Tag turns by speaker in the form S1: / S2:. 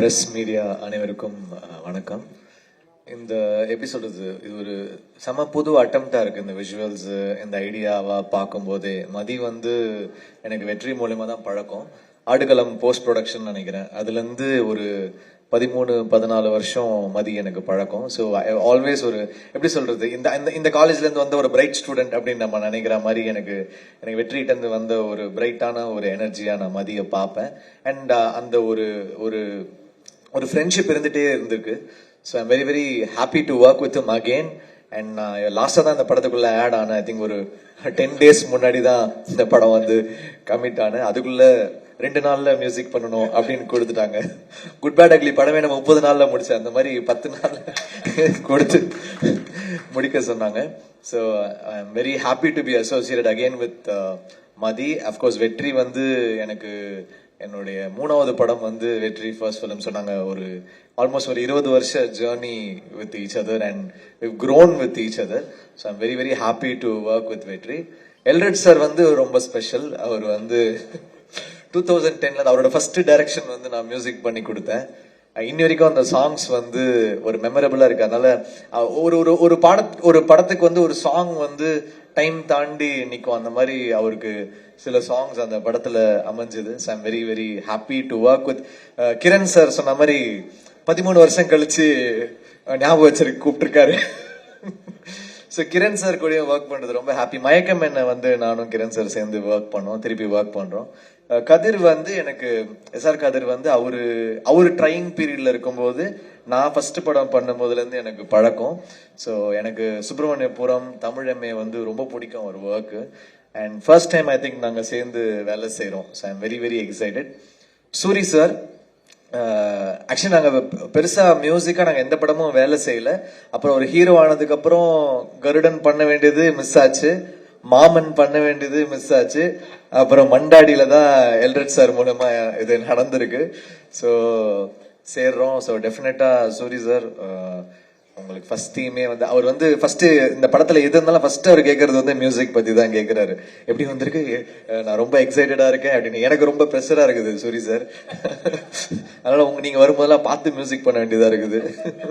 S1: Press media அனைவருக்கும் வணக்கம். இந்த எபிசோடு இது ஒரு செம புது அட்டம்ப்டா இருக்கு. இந்த விஷுவல்ஸ் இந்த ஐடியாவா பார்க்கும்போதே மதி வந்து எனக்கு வெற்றி மூலயமா தான் பழக்கம். ஆடுகளம் போஸ்ட் ப்ரொடக்ஷன் நினைக்கிறேன். அதுல இருந்து ஒரு 13-14 வருஷம் மதி எனக்கு பழக்கம். ஸோ ஆல்வேஸ் ஒரு எப்படி சொல்றது, இந்த இந்த காலேஜ்ல இருந்து வந்த ஒரு பிரைட் ஸ்டூடெண்ட் அப்படின்னு நம்ம நினைக்கிற மாதிரி எனக்கு வெற்றிகிட்ட இருந்து வந்த ஒரு பிரைட்டான ஒரு எனர்ஜியா நான் மதியை பார்ப்பேன். அண்ட் அந்த ஒரு ஒரு ஒரு ஃப்ரெண்ட்ஷிப் இருந்துட்டே இருந்திருக்கு. So I'm very very happy to work with him again. And நான் லாஸ்டாக தான் இந்த படத்துக்குள்ள ஆட் ஆனேன். ஐ திங்க் ஒரு 10 days முன்னாடி தான் இந்த படம் வந்து கமிட் ஆனேன். அதுக்குள்ள 2 நாள்ல மியூசிக் பண்ணணும் அப்படின்னு கொடுத்துட்டாங்க. குட் பேட் அக்லி படமே நம்ம 30 நாள்ல முடிச்சேன். அந்த மாதிரி 10 நாள் கொடுத்து முடிக்க சொன்னாங்க. So I am very happy to be associated again with Mathi. Of course வெற்றி வந்து எனக்கு என்னுடைய 3வது படம் வந்து வெற்றி ஃபர்ஸ்ட் ஃபிலிம். சொன்னாங்க ஒரு ஆல்மோஸ்ட் ஒரு 20 வருஷ journey with each other and we've grown with each other. So I'm very very happy to work with வெற்றி. எல்ரட் சார் வந்து ரொம்ப ஸ்பெஷல். அவர் வந்து 2010ல அவரோட ஃபர்ஸ்ட் டைரக்ஷன் வந்து நான் மியூசிக் பண்ணி கொடுத்தேன். இன்னி வரைக்கும் அந்த சாங்ஸ் வந்து ஒரு மெமரபிளா இருக்கு. அதனால ஒரு படத்துக்கு வந்து ஒரு சாங் வந்து டைம் தாண்டி நிற்கும். அந்த மாதிரி அவருக்கு சில சாங்ஸ் அந்த படத்துல அமைஞ்சது. So I'm very very happy to work with Kiran sir. சொன்ன மாதிரி 13 வருஷம் கழிச்சு ஞாபகம் வச்சிருக்கு கூப்பிட்டுருக்காரு. ஸோ கிரண் சார் கூட ஒர்க் பண்றது ரொம்ப ஹாப்பி. மயக்கம் என்ன வந்து நானும் கிரண் சார் சேர்ந்து ஒர்க் பண்ணோம், திருப்பி ஒர்க் பண்றோம். கதிர் வந்து எனக்கு எஸ்ஆர் கதிர் வந்து அவரு ட்ரைங் பீரியட்ல இருக்கும்போது நான் ஃபர்ஸ்ட் படம் பண்ணும் போதுல இருந்து எனக்கு பழக்கம். ஸோ எனக்கு சுப்பிரமணியபுரம் தமிழ் எம்ஏ வந்து ரொம்ப பிடிக்கும் ஒரு work. And first time I think நாங்க சேர்ந்து வேலை செய்யறோம். So I'm very very excited. Soori sir actually நாங்க பெருசா மியூசிக்கா நாங்க எந்த படமும் வேலை செய்யல. அப்புறம் ஒரு ஹீரோ ஆனதுக்கு அப்புறம் கருடன் பண்ண வேண்டியது மிஸ் ஆச்சு, மாமன் பண்ண வேண்டியது மிஸ் ஆச்சு. அப்புறம் மண்டாடியில தான் எல்ரட் சார் மூலமா இது நடந்திருக்கு. ஸோ சேர்றோம். ஸோ டெஃபினட்டா சூரி சார் உங்களுக்கு ஃபர்ஸ்ட் தீமே வந்து அவர் வந்து ஃபர்ஸ்ட் இந்த படத்துல எது இருந்தாலும் ஃபர்ஸ்ட் அவர் கேட்கறது வந்து மியூசிக் பத்தி தான் கேட்கிறாரு. எப்படி வந்திருக்கு, நான் ரொம்ப எக்ஸைட்டடா இருக்கேன் அப்படின்னு. எனக்கு ரொம்ப ப்ரெஷரா இருக்குது சூரி சார். அதனால நீங்க வரும்போதெல்லாம் பார்த்து மியூசிக் பண்ண வேண்டியதா இருக்குது.